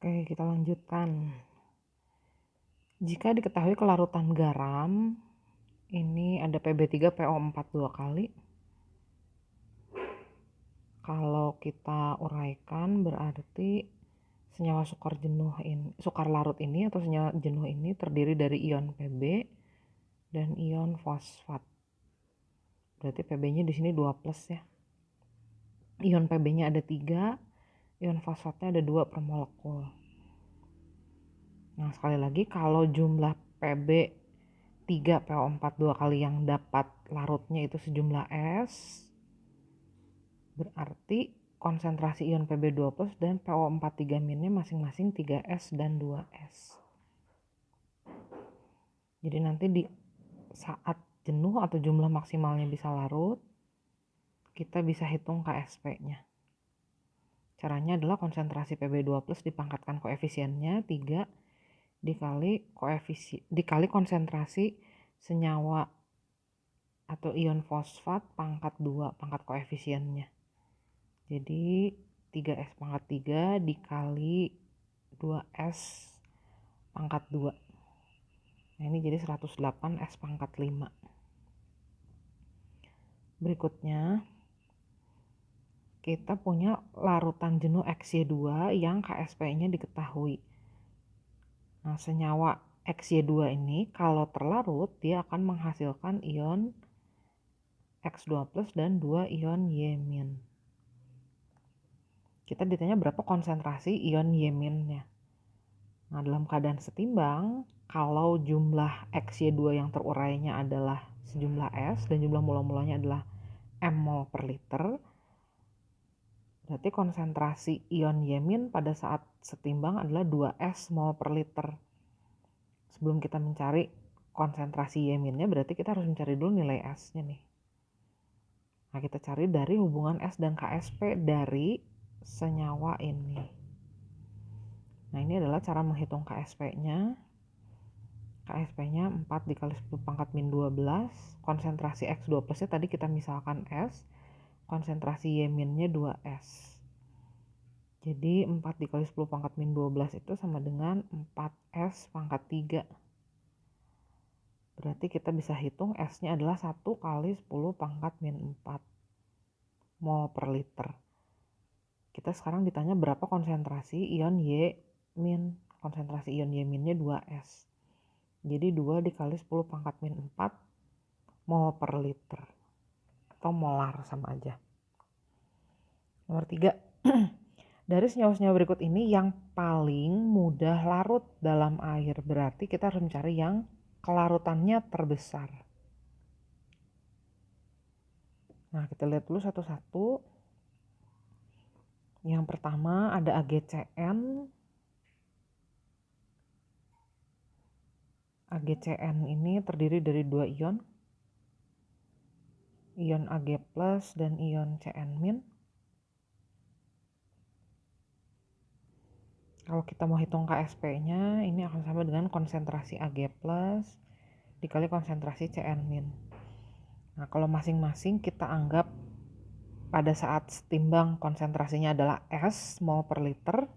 Oke, kita lanjutkan. Jika diketahui kelarutan garam, ini ada Pb3 PO4 2 kali. Kalau kita uraikan berarti senyawa sukar larut ini atau senyawa jenuh ini terdiri dari ion Pb dan ion fosfat. Berarti Pb-nya di sini 2+ ya. Ion Pb-nya ada 3, ion fosfatnya ada 2 per molekul. Nah, sekali lagi kalau jumlah Pb 3 PO4 2 kali yang dapat larutnya itu sejumlah S, berarti konsentrasi ion Pb2+ dan PO4 3- masing-masing 3S dan 2S. Jadi nanti di saat jenuh atau jumlah maksimalnya bisa larut, kita bisa hitung KSP-nya. Caranya adalah konsentrasi Pb2+ dipangkatkan koefisiennya 3 dikali konsentrasi senyawa atau ion fosfat pangkat 2 pangkat koefisiennya. Jadi 3S pangkat 3 dikali 2S pangkat 2. Nah, ini jadi 108 S pangkat 5. Berikutnya kita punya larutan jenuh XY2 yang KSP-nya diketahui. Nah, senyawa XY2 ini kalau terlarut dia akan menghasilkan ion X2+ dan 2 ion Y-. Kita ditanya berapa konsentrasi ion Y-nya. Nah, dalam keadaan setimbang, kalau jumlah XY2 yang terurainya adalah sejumlah S dan jumlah mol-molnya adalah M mol per liter, berarti konsentrasi ion Y- pada saat setimbang adalah 2S mol per liter. Sebelum kita mencari konsentrasi Y-nya, berarti kita harus mencari dulu nilai S-nya nih. Nah, kita cari dari hubungan S dan KSP dari senyawa ini. Nah, ini adalah cara menghitung KSP-nya. KSP-nya 4 dikali 10 pangkat min 12. Konsentrasi X2+-nya tadi kita misalkan S. Konsentrasi Y-nya 2S. Jadi 4 dikali 10 pangkat min 12 itu sama dengan 4S pangkat 3. Berarti kita bisa hitung S-nya adalah 1 kali 10 pangkat min 4 mol per liter. Kita sekarang ditanya berapa konsentrasi ion Y-. Konsentrasi ion Y-nya 2S. Jadi 2 dikali 10 pangkat min 4 mol per liter. Atau molar sama aja. Nomor 3. Dari senyawa-senyawa berikut ini yang paling mudah larut dalam air. Berarti kita harus mencari yang kelarutannya terbesar. Nah, kita lihat dulu satu-satu. Yang pertama ada AgCN. AgCN ini terdiri dari 2 ion. Ion Ag+ dan ion Cn-. Kalau kita mau hitung KSP-nya, ini akan sama dengan konsentrasi Ag+ dikali konsentrasi Cn-. Nah, kalau masing-masing kita anggap pada saat setimbang konsentrasinya adalah S mol per liter.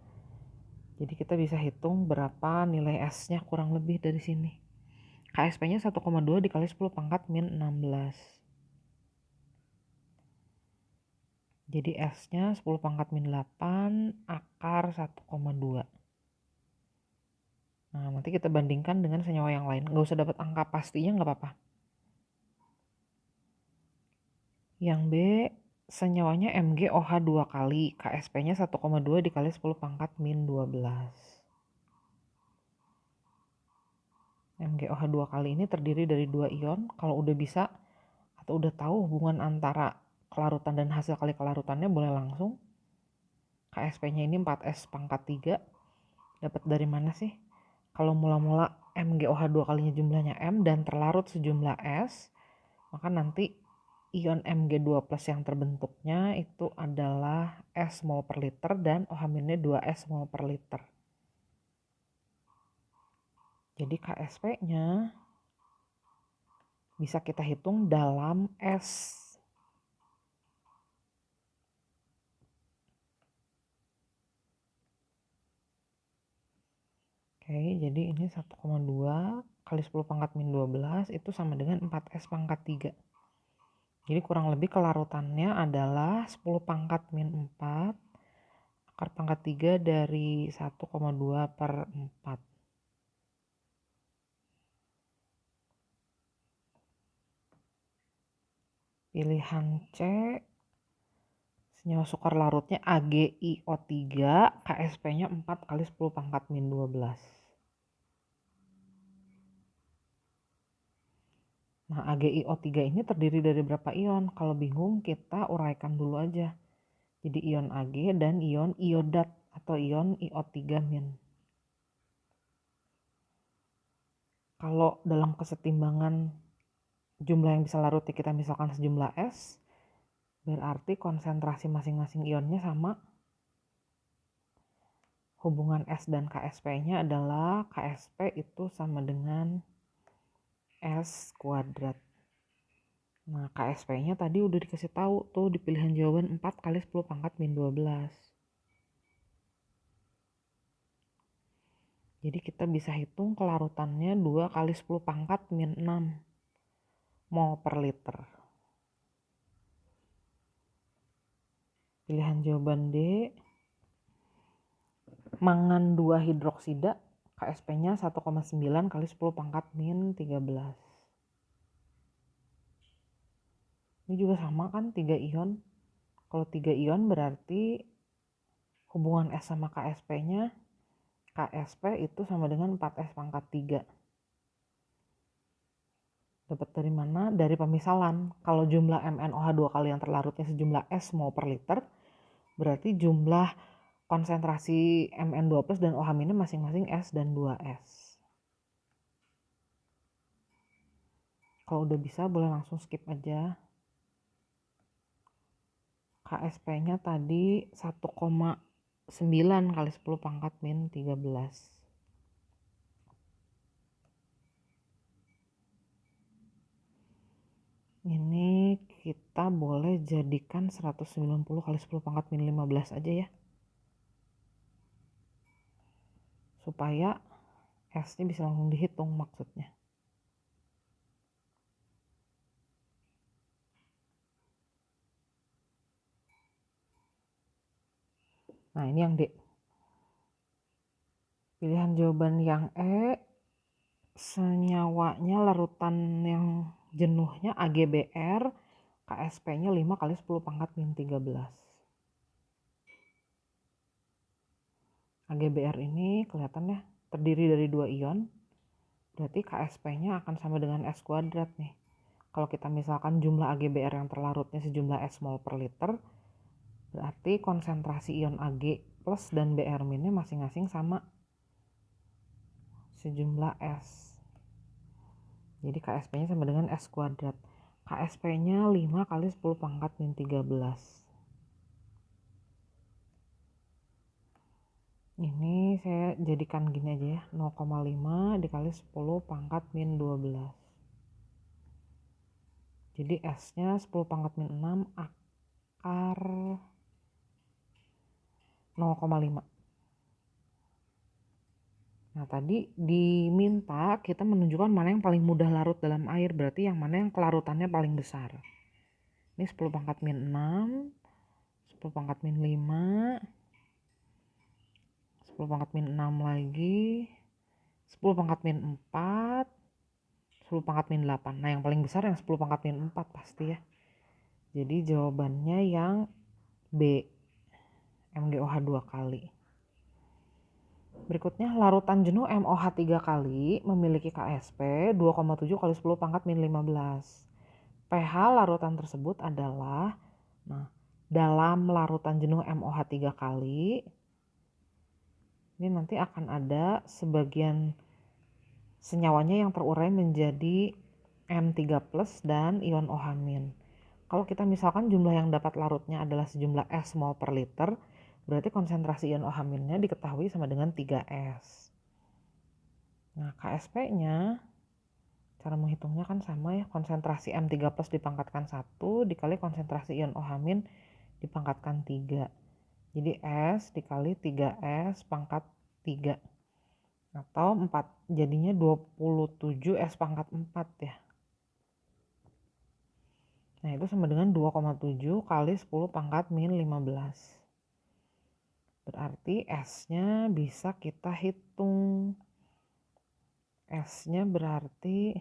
Jadi kita bisa hitung berapa nilai S-nya kurang lebih dari sini. KSP-nya 1,2 dikali 10 pangkat min 16. Jadi S-nya 10 pangkat min 8 akar 1,2. Nah, nanti kita bandingkan dengan senyawa yang lain. Nggak usah dapat angka pastinya, nggak apa-apa. Yang B, senyawanya MgOH 2 kali. KSP-nya 1,2 dikali 10 pangkat min 12. MgOH 2 kali ini terdiri dari 2 ion. Kalau udah bisa atau udah tahu hubungan antara kelarutan dan hasil kali kelarutannya, boleh langsung. KSP-nya ini 4S pangkat 3. Dapat dari mana sih? Kalau mula-mula MgOH 2 kalinya jumlahnya M dan terlarut sejumlah S, maka nanti ion Mg2+ yang terbentuknya itu adalah S mol per liter dan OH-nya 2S mol per liter. Jadi KSP-nya bisa kita hitung dalam S. Oke, jadi ini 1,2 kali 10 pangkat min 12 itu sama dengan 4S pangkat 3. Jadi kurang lebih kelarutannya adalah 10 pangkat min 4 akar pangkat 3 dari 1,2 per 4. Pilihan C, senyawa sukar larutnya AgIO3, KSP-nya 4 kali 10 pangkat min 12. Nah, AgIO3 ini terdiri dari berapa ion? Kalau bingung, kita uraikan dulu aja. Jadi ion Ag dan ion iodat atau ion IO3-. Kalau dalam kesetimbangan jumlah yang bisa larut kita misalkan sejumlah S, berarti konsentrasi masing-masing ionnya sama. Hubungan S dan KSP-nya adalah KSP itu sama dengan S kuadrat. Nah, KSP-nya tadi udah dikasih tahu tuh di pilihan jawaban 4 kali 10 pangkat min 12. Jadi kita bisa hitung kelarutannya 2 kali 10 pangkat min 6 mol per liter. Pilihan jawaban D, mangan 2 hidroksida, KSP-nya 1,9 kali 10 pangkat min 13. Ini juga sama kan 3 ion. Kalau 3 ion berarti hubungan S sama KSP-nya, KSP itu sama dengan 4S pangkat 3. Dapat dari mana? Dari pemisalan. Kalau jumlah MnOH2 kali yang terlarutnya sejumlah S mol per liter, berarti jumlah konsentrasi Mn2+ dan OH- masing-masing S dan 2S. Kalau udah bisa boleh langsung skip aja. KSP-nya tadi 1,9 kali 10 pangkat min 13. Ini kita boleh jadikan 190 kali 10 pangkat min 15 aja ya. Supaya S-nya bisa langsung dihitung maksudnya. Nah, ini yang D. Pilihan jawaban yang E, senyawanya larutan yang jenuhnya AgBr, KSP-nya 5 kali 10 pangkat min 13. AgBr ini kelihatan ya, terdiri dari 2 ion, berarti KSP-nya akan sama dengan S kuadrat nih. Kalau kita misalkan jumlah AgBr yang terlarutnya sejumlah S mol per liter, berarti konsentrasi ion Ag plus dan Br minnya masing-masing sama sejumlah S. Jadi KSP-nya sama dengan S kuadrat. KSP-nya 5 kali 10 pangkat min 13. Ini saya jadikan gini aja ya, 0,5 dikali 10 pangkat min 12. Jadi S-nya 10 pangkat min 6 akar 0,5. Nah, tadi diminta kita menunjukkan mana yang paling mudah larut dalam air, berarti yang mana yang kelarutannya paling besar. Ini 10 pangkat min 6, 10 pangkat min 5, 10 pangkat min 6 lagi, 10 pangkat min 4, 10 pangkat min 8. Nah, yang paling besar yang 10 pangkat min 4 pasti ya. Jadi jawabannya yang B, MgOH 2 kali. Berikutnya, larutan jenuh MOH 3 kali memiliki KSP 2,7 kali 10 pangkat min 15. pH larutan tersebut adalah, nah, dalam larutan jenuh MOH 3 kali, ini nanti akan ada sebagian senyawanya yang terurai menjadi M3+ dan ion OH-. Kalau kita misalkan jumlah yang dapat larutnya adalah sejumlah S mol per liter, berarti konsentrasi ion OH-nya diketahui sama dengan 3S. Nah, KSP-nya, cara menghitungnya kan sama ya, konsentrasi M3+ dipangkatkan 1 dikali konsentrasi ion OH- dipangkatkan 3. Jadi S dikali 3S pangkat 3. Atau 4, jadinya 27 S pangkat 4 ya. Nah itu sama dengan 2,7 kali 10 pangkat min 15. Berarti S-nya bisa kita hitung. S-nya berarti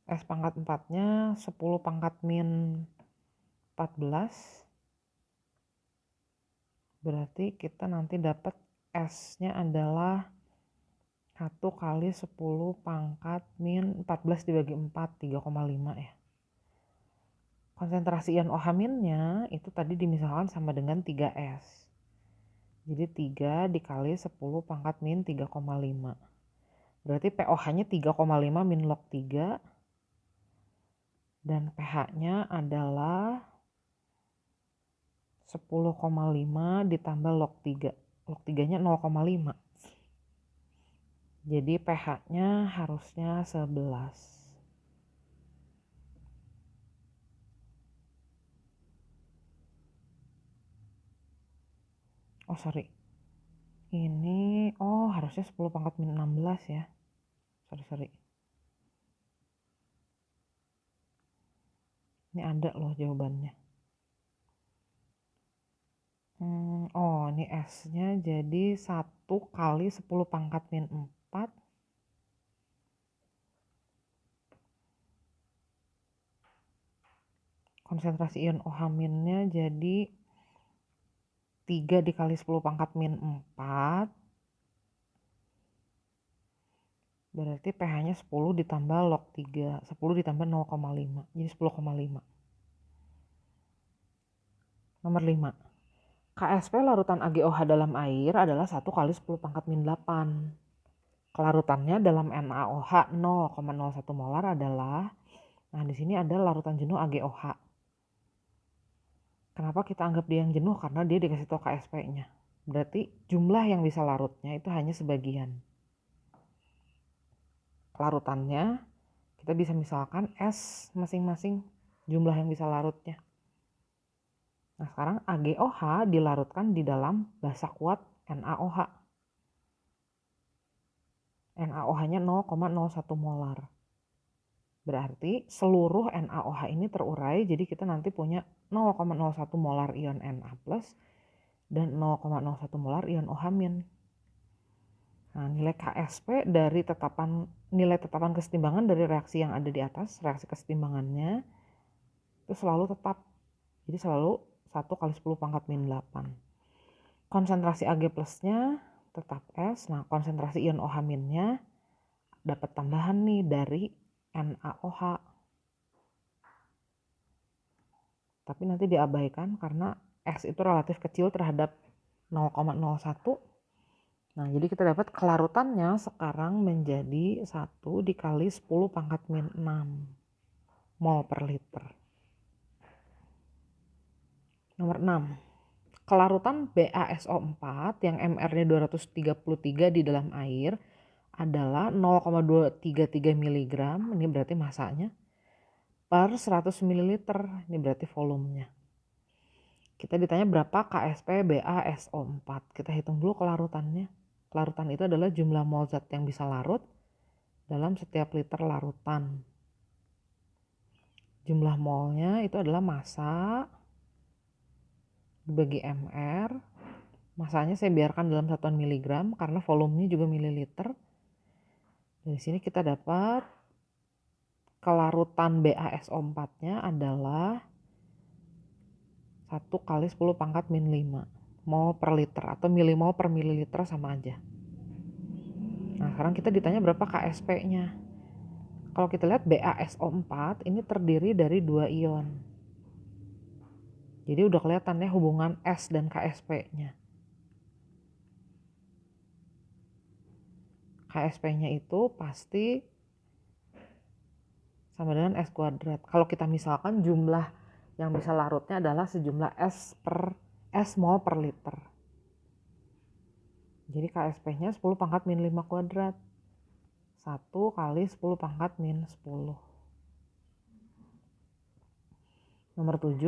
S pangkat 4-nya 10 pangkat min 14. Berarti kita nanti dapat S-nya adalah 1 kali 10 pangkat min 14 dibagi 4, 3,5 ya. Konsentrasi ion OH-nya itu tadi dimisalkan sama dengan 3S. Jadi 3 dikali 10 pangkat min 3,5. Berarti pOH-nya 3,5 min log 3. Dan pH-nya adalah 10,5 ditambah log 3. Log 3-nya 0,5. Jadi pH-nya harusnya 11. Oh sorry. Ini harusnya 10 pangkat min 16 ya. Sorry. Ini ada loh jawabannya. Ini S-nya jadi 1 kali 10 pangkat min 4. Konsentrasi ion OH-nya jadi 3 dikali 10 pangkat min 4. Berarti pH-nya 10 ditambah log 3. 10 ditambah 0,5. Jadi 10,5. Nomor 5. KSP larutan AgOH dalam air adalah 1 kali 10 pangkat min 8. Kelarutannya dalam NaOH 0,01 molar adalah, nah di sini ada larutan jenuh AgOH. Kenapa kita anggap dia yang jenuh? Karena dia dikasih tahu KSP-nya. Berarti jumlah yang bisa larutnya itu hanya sebagian. Larutannya kita bisa misalkan S masing-masing jumlah yang bisa larutnya. Nah sekarang AgOH dilarutkan di dalam basa kuat NaOH. NaOH-nya 0,01 molar. Berarti seluruh NaOH ini terurai, jadi kita nanti punya 0,01 molar ion Na+, dan 0,01 molar ion OH-. Nah, nilai KSP dari nilai tetapan kesetimbangan dari reaksi yang ada di atas, reaksi kesetimbangannya, itu selalu tetap. Jadi selalu 1 kali 10 pangkat min 8. Konsentrasi Ag plusnya tetap S. Nah, konsentrasi ion OH-nya dapat tambahan nih dari NaOH. Tapi nanti diabaikan karena S itu relatif kecil terhadap 0,01. Nah, jadi kita dapat kelarutannya sekarang menjadi 1 dikali 10 pangkat min 6 mol per liter. Nomor 6. Kelarutan BaSO4 yang MR-nya 233 di dalam air adalah 0,233 mg, ini berarti masanya, per 100 ml, ini berarti volumenya. Kita ditanya berapa KSP BaSO4. Kita hitung dulu kelarutannya. Kelarutan itu adalah jumlah mol zat yang bisa larut dalam setiap liter larutan. Jumlah molnya itu adalah massa dibagi MR. Masanya saya biarkan dalam satuan miligram karena volumenya juga mililiter. Dari sini kita dapat kelarutan BaSO4-nya adalah 1 kali 10 pangkat min 5 mol per liter atau milimol per mililiter sama aja. Nah, sekarang kita ditanya berapa KSP-nya. Kalau kita lihat BaSO4 ini terdiri dari 2 ion. Jadi udah kelihatan ya hubungan S dan KSP-nya. KSP-nya itu pasti sama dengan S kuadrat. Kalau kita misalkan jumlah yang bisa larutnya adalah sejumlah S mol per liter. Jadi KSP-nya 10 pangkat min 5 kuadrat. 1 kali 10 pangkat min 10. Nomor 7,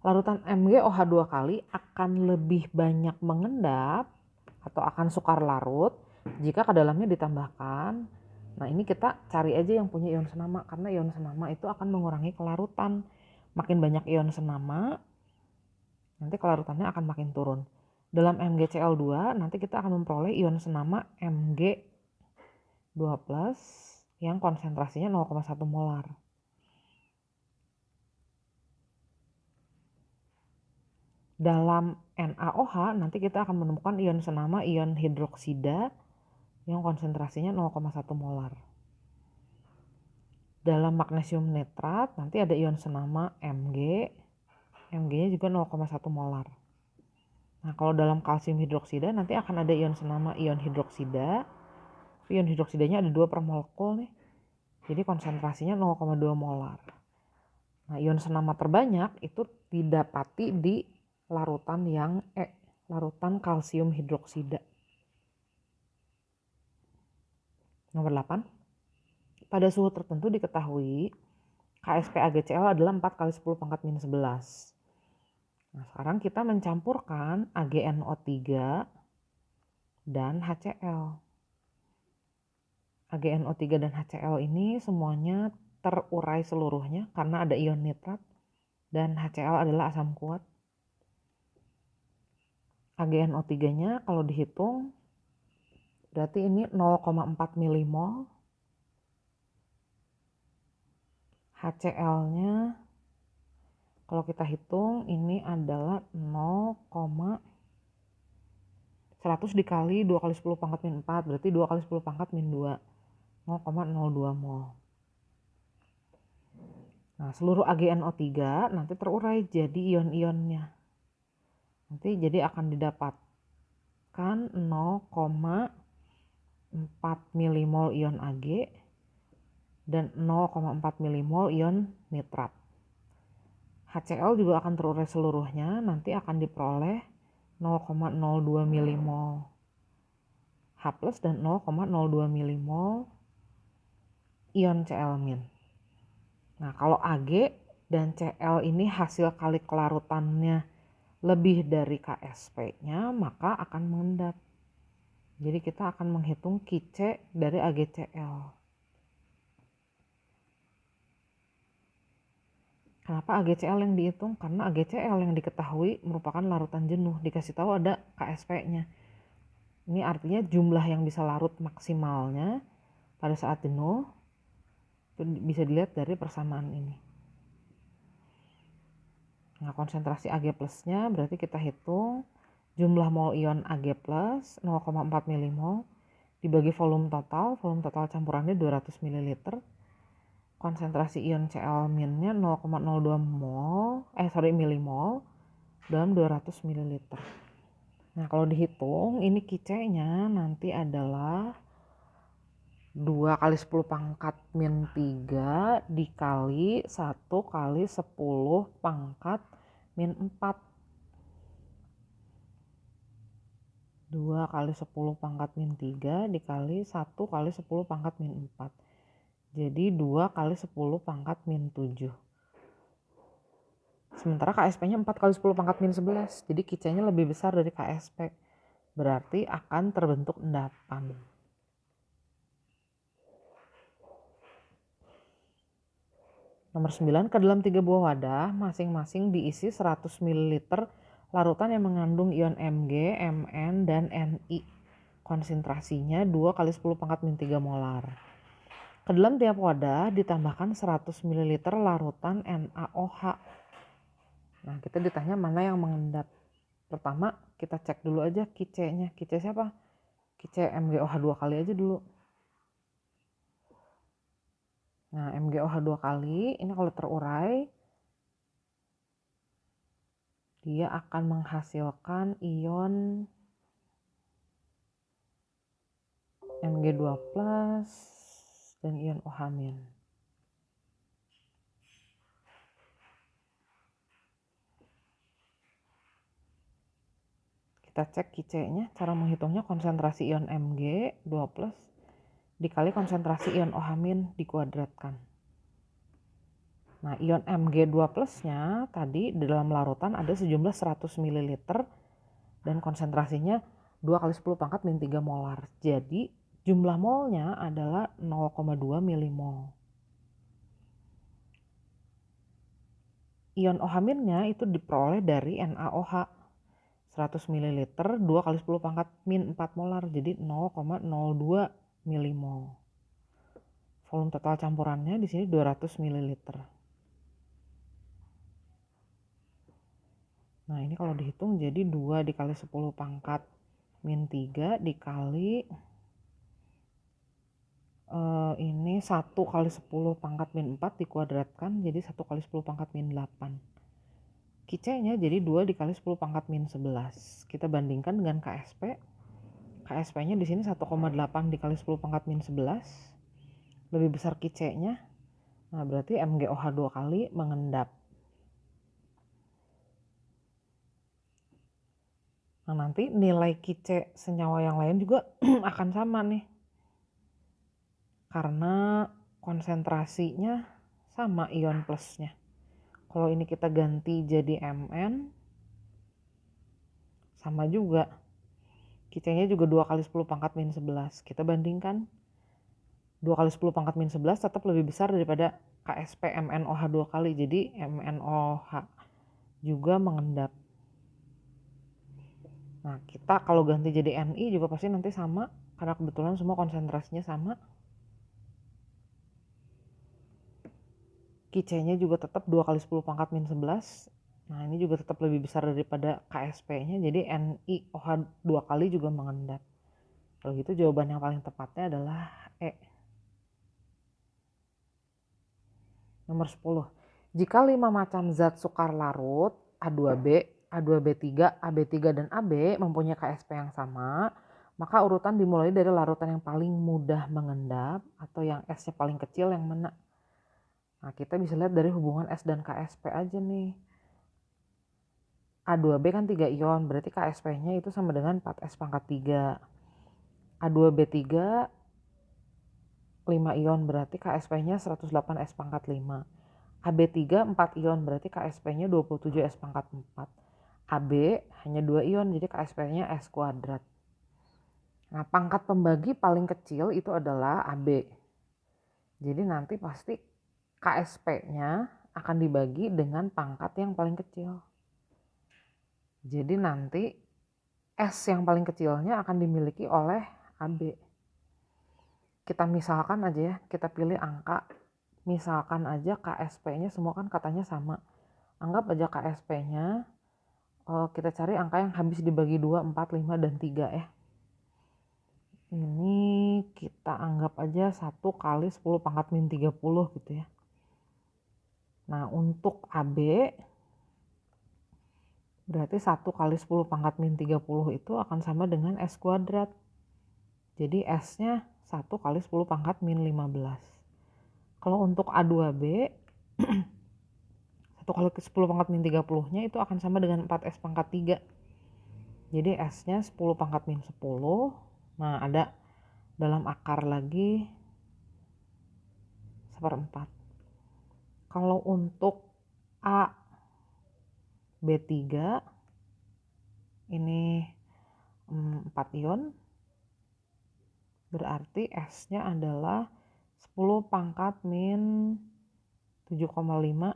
larutan MgOH2 kali akan lebih banyak mengendap atau akan sukar larut jika ke dalamnya ditambahkan. Nah, ini kita cari aja yang punya ion senama, karena ion senama itu akan mengurangi kelarutan. Makin banyak ion senama, nanti kelarutannya akan makin turun. Dalam MgCl2 nanti kita akan memperoleh ion senama Mg2+ yang konsentrasinya 0,1 molar. Dalam NaOH nanti kita akan menemukan ion senama ion hidroksida yang konsentrasinya 0,1 molar. Dalam magnesium nitrat nanti ada ion senama Mg, Mg-nya juga 0,1 molar. Nah, kalau dalam kalsium hidroksida nanti akan ada ion senama ion hidroksida. Ion hidroksidanya ada 2 per molekul nih. Jadi konsentrasinya 0,2 molar. Nah, ion senama terbanyak itu didapati di larutan larutan kalsium hidroksida. Nomor 8. Pada suhu tertentu diketahui KSP AgCl adalah 4 kali 10 pangkat minus 11. Nah, sekarang kita mencampurkan AgNO3 dan HCl. AgNO3 dan HCl ini semuanya terurai seluruhnya karena ada ion nitrat dan HCl adalah asam kuat. AgNO3-nya kalau dihitung berarti ini 0,4 milimol. HCl-nya kalau kita hitung ini adalah 100 dikali 2 kali 10 pangkat min 4 berarti 2 kali 10 pangkat min 2, 0,02 mol. Nah, seluruh AgNO3 nanti terurai jadi ion-ionnya. Nanti jadi akan didapatkan 0,4 milimol ion Ag dan 0,4 milimol ion nitrat. HCl juga akan terurai seluruhnya, nanti akan diperoleh 0,02 milimol H+ dan 0,02 milimol ion Cl-. Nah, kalau Ag dan Cl ini hasil kali kelarutannya lebih dari KSP-nya, maka akan mengendap. Jadi kita akan menghitung Qc dari AgCl. Kenapa AgCl yang dihitung? Karena AgCl yang diketahui merupakan larutan jenuh. Dikasih tahu ada KSP-nya. Ini artinya jumlah yang bisa larut maksimalnya pada saat jenuh itu bisa dilihat dari persamaan ini. Nah, konsentrasi Ag plusnya berarti kita hitung jumlah mol ion Ag plus 0,4 milimol dibagi volume total campurannya 200 ml. Konsentrasi ion Cl minnya 0,02 milimol dalam 200 ml. Nah, kalau dihitung ini Qc-nya nanti adalah 2 kali 10 pangkat min 3 dikali 1 kali 10 pangkat min 4. 2 kali 10 pangkat min 3 dikali 1 kali 10 pangkat min 4. Jadi 2 kali 10 pangkat min 7. Sementara KSP-nya 4 kali 10 pangkat min 11. Jadi Qc-nya lebih besar dari KSP. Berarti akan terbentuk endapan. Nomor 9, ke dalam 3 buah wadah masing-masing diisi 100 ml larutan yang mengandung ion Mg, Mn, dan Ni. Konsentrasinya 2 kali 10 pangkat min 3 molar. Ke dalam tiap wadah ditambahkan 100 ml larutan NaOH. Nah, kita ditanya mana yang mengendap. Pertama, kita cek dulu aja Qc-nya. Qc siapa? Qc MgOH2 kali aja dulu. Nah, MgOH2 kali ini kalau terurai dia akan menghasilkan ion Mg2+ dan ion OH-. Kita cek Qc-nya, cara menghitungnya konsentrasi ion Mg2+ dikali konsentrasi ion OH- dikuadratkan. Nah, ion Mg2 plusnya tadi di dalam larutan ada sejumlah 100 ml dan konsentrasinya 2 kali 10 pangkat min 3 molar. Jadi jumlah molnya adalah 0,2 milimol. Ion OH- itu diperoleh dari NaOH 100 ml 2 kali 10 pangkat min 4 molar, jadi 0,02 milimol. Volume total campurannya di sini 200 ml. Nah, ini kalau dihitung jadi 2 dikali 10 pangkat min 3 dikali ini 1 kali 10 pangkat min 4 dikuadratkan jadi 1 kali 10 pangkat min 8. Q-nya jadi 2 dikali 10 pangkat min 11. Kita bandingkan dengan KSP. KSP-nya di sini 1,8 dikali 10 pangkat min 11. Lebih besar Q-nya. Nah, berarti MgOH 2 kali mengendap. Nah, nanti nilai Q senyawa yang lain juga akan sama nih. Karena konsentrasinya sama ion plusnya. Kalau ini kita ganti jadi Mn, sama juga. Q-nya juga 2 kali 10 pangkat min 11. Kita bandingkan. 2 kali 10 pangkat min 11 tetap lebih besar daripada KSP MnOH 2 kali. Jadi MnOH juga mengendap. Nah, kita kalau ganti jadi Ni juga pasti nanti sama. Karena kebetulan semua konsentrasinya sama. Q-nya juga tetap 2 kali 10 pangkat min 11. Nah, ini juga tetap lebih besar daripada KSP-nya. Jadi NiOH 2 kali juga mengendap. Kalau gitu jawaban yang paling tepatnya adalah E. Nomor 10. Jika 5 macam zat sukar larut A2B, A2B3, AB3 dan AB mempunyai KSP yang sama, maka urutan dimulai dari larutan yang paling mudah mengendap atau yang S-nya paling kecil yang mana? Nah, kita bisa lihat dari hubungan S dan KSP aja nih. A2B kan 3 ion, berarti KSP-nya itu sama dengan 4S pangkat 3. A2B3 5 ion, berarti KSP-nya 108S pangkat 5. AB3 4 ion, berarti KSP-nya 27S pangkat 4. AB hanya 2 ion, jadi KSP-nya S kuadrat. Nah, pangkat pembagi paling kecil itu adalah AB. Jadi nanti pasti KSP-nya akan dibagi dengan pangkat yang paling kecil. Jadi nanti S yang paling kecilnya akan dimiliki oleh AB. Kita misalkan aja ya, kita pilih angka. Misalkan aja KSP-nya semua kan katanya sama. Anggap aja KSP-nya, kita cari angka yang habis dibagi 2, 4, 5, dan 3 ya. Ini kita anggap aja 1 kali 10 pangkat min 30 gitu ya. Nah, untuk AB berarti 1 kali 10 pangkat min 30 itu akan sama dengan S kuadrat. Jadi S-nya 1 kali 10 pangkat min 15. Kalau untuk A2B 1 kali 10 pangkat min 30-nya itu akan sama dengan 4S pangkat 3. Jadi S-nya 10 pangkat min 10. Nah, ada dalam akar lagi 1/4. Kalau untuk A B3 ini 4 ion, berarti S-nya adalah 10 pangkat min 7,5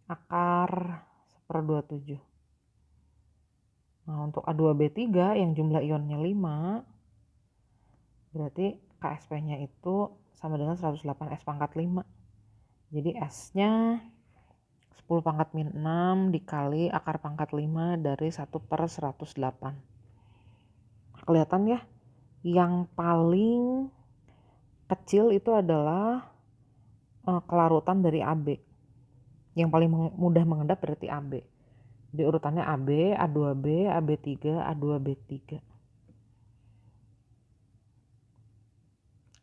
akar 1/27. Nah, untuk A2B3 yang jumlah ionnya 5, berarti KSP-nya itu sama dengan 108S pangkat 5. Jadi S-nya 10 pangkat min 6 dikali akar pangkat 5 dari 1/108. Kelihatan ya, yang paling kecil itu adalah kelarutan dari AB. Yang paling mudah mengendap berarti AB. Jadi urutannya AB, A2B, AB3, A2B3.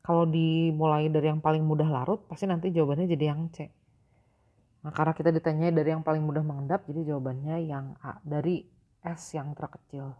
Kalau dimulai dari yang paling mudah larut, pasti nanti jawabannya jadi yang C. Nah, karena kita ditanya dari yang paling mudah mengendap, jadi jawabannya yang A, dari S yang terkecil.